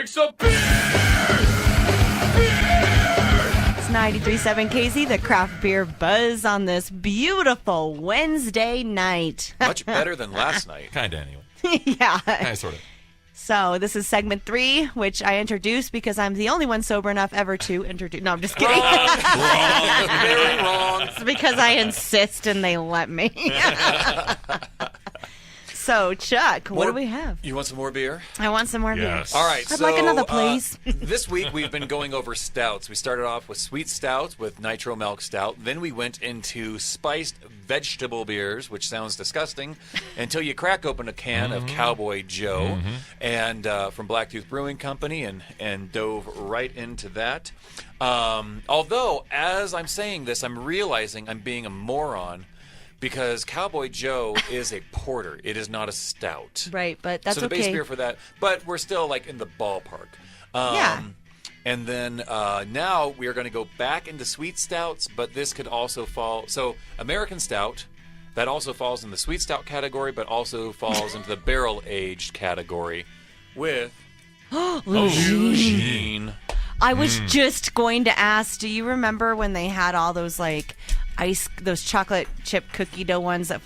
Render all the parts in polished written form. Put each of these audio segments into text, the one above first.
drink some beer! It's 93.7 KAZY, the craft beer buzz on this beautiful Wednesday night. Much better than last night. Kind of, anyway. Yeah. Kind of, sort of. So this is segment 3, which I introduced because I'm the only one sober enough ever to introduce. No, I'm just kidding. Wrong. Very wrong. It's because I insist and they let me. So, Chuck, what do we have? You want some more beer? I want some more beer. Yes. All right. I'd like another, please. This week we've been going over stouts. We started off with sweet stouts with nitro milk stout. Then we went into spiced vegetable beers, which sounds disgusting, until you crack open a can of Cowboy Joe and from Blacktooth Brewing Company and dove right into that. Although, as I'm saying this, I'm realizing I'm being a moron. Because Cowboy Joe is a porter. It is not a stout. Right, but that's okay. So the base beer for that. But we're still like in the ballpark. Yeah. And then now we are going to go back into sweet stouts, but this could also fall. So American Stout, that also falls in the sweet stout category, but also falls into the barrel-aged category with Lugine. I was just going to ask, do you remember when they had all those like those chocolate chip cookie dough ones that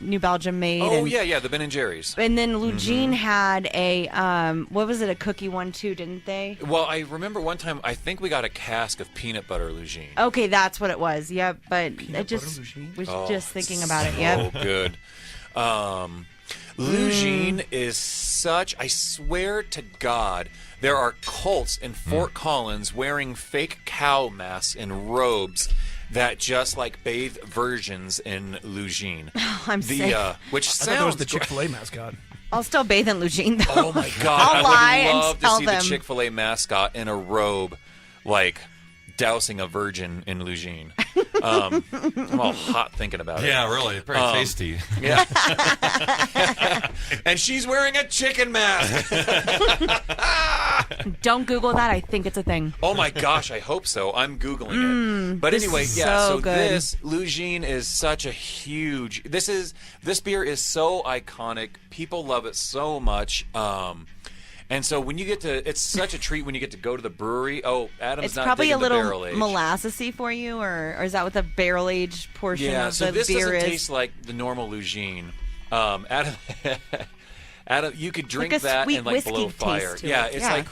New Belgium made? Oh, yeah, the Ben & Jerry's. And then Lugine had a, what was it, a cookie one too, didn't they? Well, I remember one time, I think we got a cask of peanut butter Lugine. Okay, that's what it was. Yep, but I just was just thinking about it. Yep. Oh, good. Lugine is such, I swear to God, there are cults in Fort Collins wearing fake cow masks and robes that just like bathe virgins in Lugine. I'm sick. Which I sounds thought that was the Chick-fil-A mascot. I'll still bathe in Lugine though. Oh my God! I'll lie I would and love to tell see them. the Chick-fil-A mascot in a robe, like dousing a virgin in Lugine. I'm all hot thinking about it. Yeah, really. Pretty tasty. Yeah. And she's wearing a chicken mask. Don't Google that. I think it's a thing. Oh my gosh, I hope so. I'm Googling it. But anyway, is yeah, so so good. this Lugine is such a huge this beer is so iconic. People love it so much. And so when you get to, it's such a treat when you get to go to the brewery. Oh, Adam's It's not probably a digging the little barrel age. molassesy for you, or is that what the barrel aged portion Yeah, of so the this beer doesn't is? taste like the normal Lugine. Adam, you could drink Like a that sweet and like whiskey blow taste fire. to Yeah, it. it's Yeah. like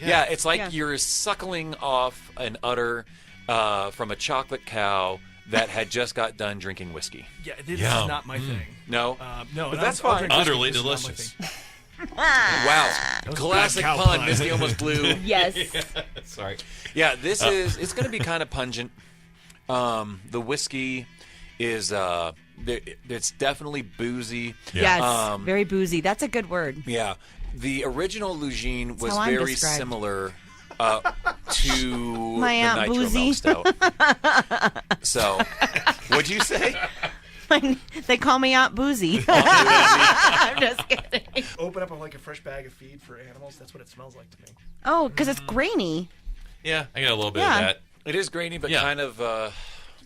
Yeah. it's like Yeah. you're suckling off an udder from a chocolate cow that had just got done drinking whiskey. Yeah, this is Yum. not my thing. No, No, but that's I'll fine. drink whiskey, Utterly this is not my delicious. thing. Wow, was classic bad cow pun. pun. Misty almost blew. Yes. Sorry. Yeah, this is. It's going to be kind of pungent. The whiskey is. It's definitely boozy. Yes. Very boozy. That's a good word. Yeah, the original Lugine was how I'm very described. similar to My the Aunt Nitro Boozy. Milk Stout. So, what'd you say? They call me Aunt Boozy. I'm just kidding. Open up like a fresh bag of feed for animals. That's what it smells like to me. Oh, because it's grainy. Yeah, I got a little bit Yeah. of that. It is grainy, but Yeah. kind of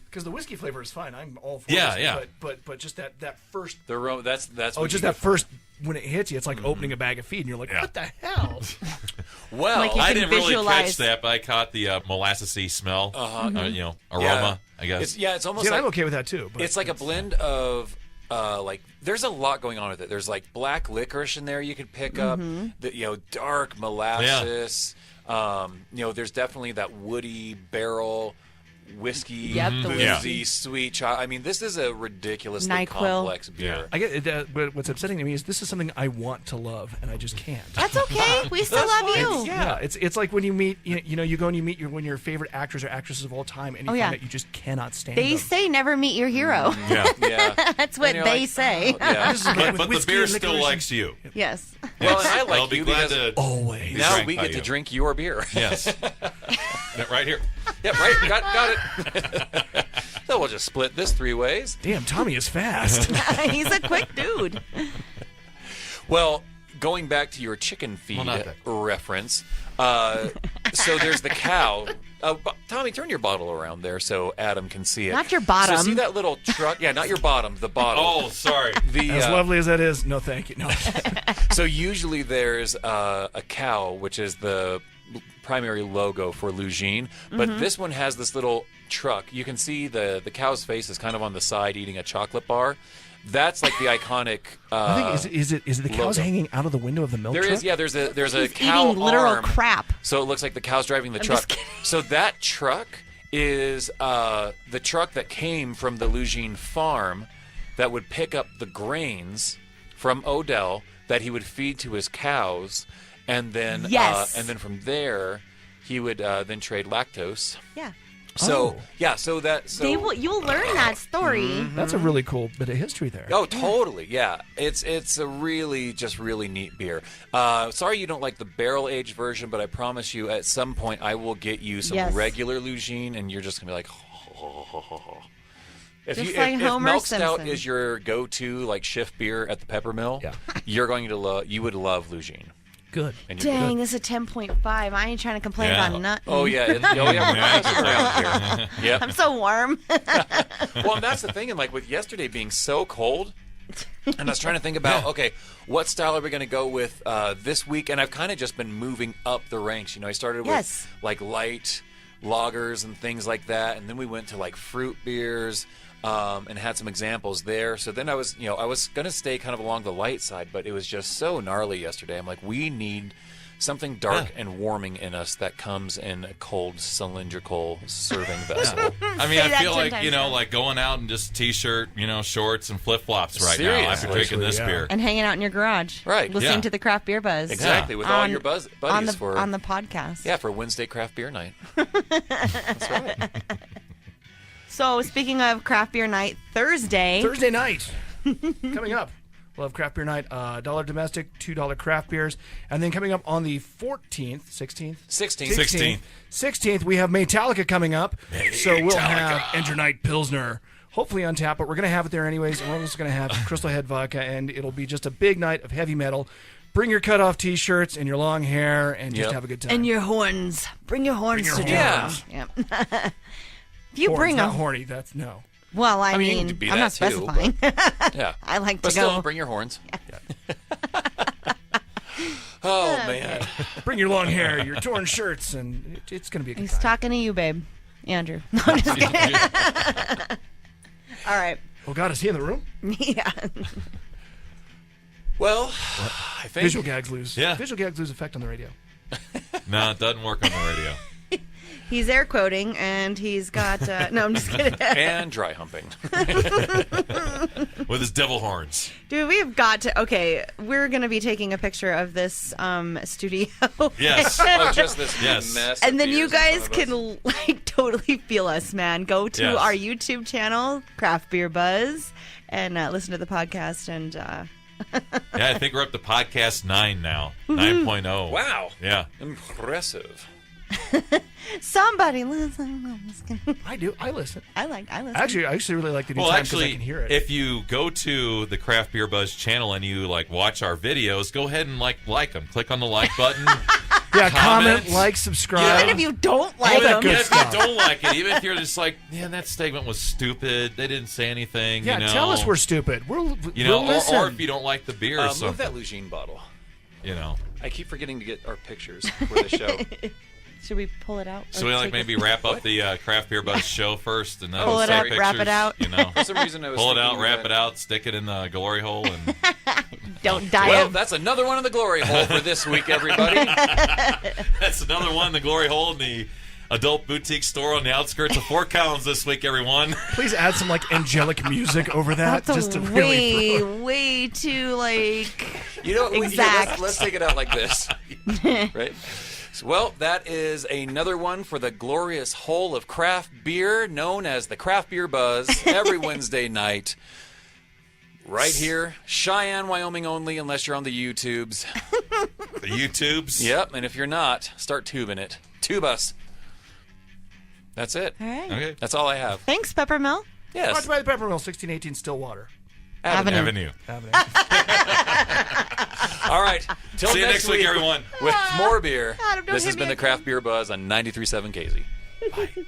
Because the whiskey flavor is fine. I'm all for Yeah, it. yeah. But just that first. the that's. Oh, what just you that get. first when it hits you, it's like opening a bag of feed, and you're like, Yeah. "What the hell?" Well, Like you I can didn't really catch visualize- that, but I caught the molassesy smell. Aroma, yeah. I guess. It's almost See, like I'm okay with that too. But it's like a blend of like there's a lot going on with it. There's like black licorice in there you could pick up. The dark molasses. There's definitely that woody barrel whiskey, Yep, the boozy, whiskey. sweet I mean, this is a ridiculously NyQuil. complex beer. I get it, but what's upsetting to me is this is something I want to love, and I just can't. That's okay. We still love you. Yeah, it's like when you meet you go and you meet your favorite actors or actresses of all time, and you Oh, yeah. find out you just cannot stand They them. say never meet your hero. Yeah. Yeah. That's what And you're they like, say. oh, yeah. This is like with But the whiskey beer and still licorice likes you. Yes. Well, and I like I'll be you glad because to. always. now drank we by get to you. drink your beer. Yes. Right here. Yep, right. Got it. So we'll just split this 3 ways. Damn, Tommy is fast. He's a quick dude. Well, going back to your chicken feed not that. reference, so there's the cow. Tommy, turn your bottle around there so Adam can see it. Not your bottom. So see that little truck? Yeah, not your bottom, the bottle. Oh, sorry. The, As lovely as that is, no thank you. No. So usually there's a cow, which is the primary logo for Lugine, but this one has this little truck. You can see the cow's face is kind of on the side eating a chocolate bar. That's like the iconic. I think is it the cows logo. hanging out of the window of the milk truck? There is, yeah. There's a He's cow eating literal arm, crap. so it looks like the cow's driving the truck. just kidding. So that truck is the truck that came from the Lugine farm that would pick up the grains from Odell that he would feed to his cows, and then Yes. and then from there he would then trade lactose. Yeah. So Oh. yeah, so You'll learn that story. That's a really cool bit of history there. Oh, totally. Yeah. It's a really neat beer. Sorry you don't like the barrel-aged version, but I promise you at some point I will get you some Yes. regular Lugine, and you're just going to be like, If Just like Homer Milk Stout Simpson. is your go-to like shift beer at the Peppermill, Yeah. you would love Lugine. Good. And you're Dang, good. this is a 10.5. I ain't trying to complain Yeah. about nothing. Oh yeah, we're nice around here. Yep. I'm so warm. Well, and that's the thing, and like with yesterday being so cold, and I was trying to think about, okay, what style are we going to go with this week? And I've kind of just been moving up the ranks. You know, I started Yes. with like light lagers and things like that, and then we went to like fruit beers. And had some examples there. So then I was going to stay kind of along the light side, but it was just so gnarly yesterday. I'm like, we need something dark and warming in us that comes in a cold cylindrical serving vessel. I mean, Say I that feel 10 like, times like fast. going out and just t-shirt, shorts and flip-flops right now after Seriously. drinking this Yeah. beer. And hanging out in your garage. Right. Listening Yeah. to the Craft Beer Buzz. Exactly, with all On- your buddies on the for on the podcast. yeah, for Wednesday craft beer night. That's right. So speaking of Craft Beer Night, Thursday night coming up. We'll have craft beer night, $1 domestic, $2 craft beers. And then coming up on the 14th, 16th? 16th. 16th, we have Metallica coming up. So we'll have Enter Night Pilsner, hopefully on tap, but we're going to have it there anyways. And we're also going to have Crystal Head Vodka, and it'll be just a big night of heavy metal. Bring your cutoff t-shirts and your long hair and just Yep. have a good time. and your horns. Bring your horns your to horns. join. Yep. If you Horns, bring not a horny, that's no. well, I mean, you mean, can be I'm not that too, specifying. Yeah. I like But to still, go. bring your horns. Oh, man. Bring your long hair, your torn shirts, and it's going to be a good He's time. talking to you, babe, Andrew. No, I'm just kidding. All right. Oh, God, is he in the room? Yeah. Well, I think Visual gags lose. Yeah. Visual gags lose effect on the radio. No, it doesn't work on the radio. He's air quoting, and he's got. No, I'm just kidding. and dry humping. With his devil horns. Dude, we've got to. Okay, we're going to be taking a picture of this studio. Yes. Oh, just this Yes. mess. of And then you beers in guys front of us. can like totally feel us, man. Go to Yes. our YouTube channel, Craft Beer Buzz, and listen to the podcast. And Yeah, I think we're up to podcast 9 now. 9.0. Wow. Yeah. Impressive. somebody listen. I'm just kidding. I do. I listen. I listen. Actually, I actually really like the new Well, time because I actually, can hear it. if you go to the Craft Beer Buzz channel and you watch our videos, go ahead and like them. Click on the like button. yeah, comment, comment. like, subscribe. Even if you don't like that them, good Even if stuff. you don't like it, even if you're just like, man, that segment was stupid. They didn't say anything. yeah, you know? tell us we're stupid. We'll listen. or if you don't like the beer or Move something, that Lugine bottle. you know. I keep forgetting to get our pictures for the show. should we pull it out? So Or we take maybe it? wrap up the Craft Beer Buzz show first, and then Pull it take up, wrap it pictures, out. You know, For some reason, I was pull it out, thinking wrap that- it out, stick it in the glory hole, and Don't die Well, of. that's another one in the glory hole for this week, everybody. that's another one. The glory hole in the adult boutique store on the outskirts of Fort Collins this week, everyone. Please add some angelic music over that, That's just to really throw it. way too like. You know, Exact. let's take it out like this, right? So, well, that is another one for the glorious hole of craft beer, known as the Craft Beer Buzz, every Wednesday night, right here, Cheyenne, Wyoming only, unless you're on the YouTubes. The YouTubes. Yep, and if you're not, start tubing it. Tube us. That's it. All right. Okay. That's all I have. Thanks, Peppermill. Brought Yes. to by the Peppermill, 1618 Stillwater Avenue. Avenue. All right. Till See you next week, everyone. With more beer. Adam, don't This hit has me been the again. Craft Beer Buzz on 93.7 KAZY. Bye.